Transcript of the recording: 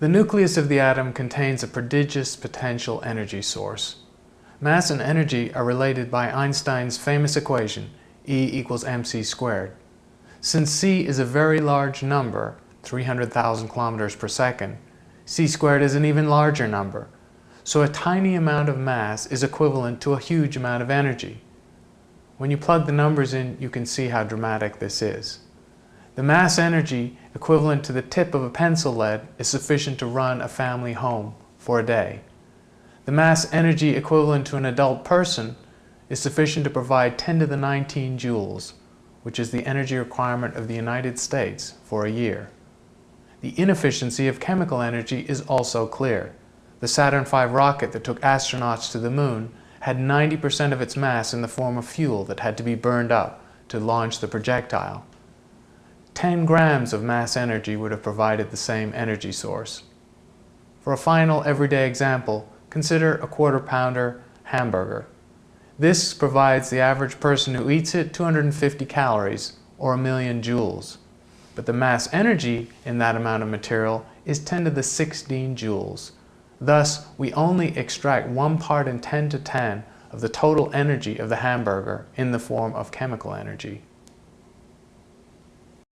The nucleus of the atom contains a prodigious potential energy source. Mass and energy are related by Einstein's famous equation, E=mc². Since c is a very large number, 300,000 kilometers per second, c² is an even larger number. So a tiny amount of mass is equivalent to a huge amount of energy. When you plug the numbers in, you can see how dramatic this is. The mass energy equivalent to the tip of a pencil lead is sufficient to run a family home for a day. The mass energy equivalent to an adult person is sufficient to provide 10 to the 19 joules, which is the energy requirement of the United States for a year. The inefficiency of chemical energy is also clear. The Saturn V rocket that took astronauts to the moon had 90% of its mass in the form of fuel that had to be burned up to launch the projectile. 10 grams of mass energy would have provided the same energy source. For a final everyday example, consider a quarter-pounder hamburger. This provides the average person who eats it 250 calories, or 1,000,000 joules. But the mass energy in that amount of material is 10 to the 16 joules. Thus, we only extract 1 part in 10 to 10 of the total energy of the hamburger in the form of chemical energy.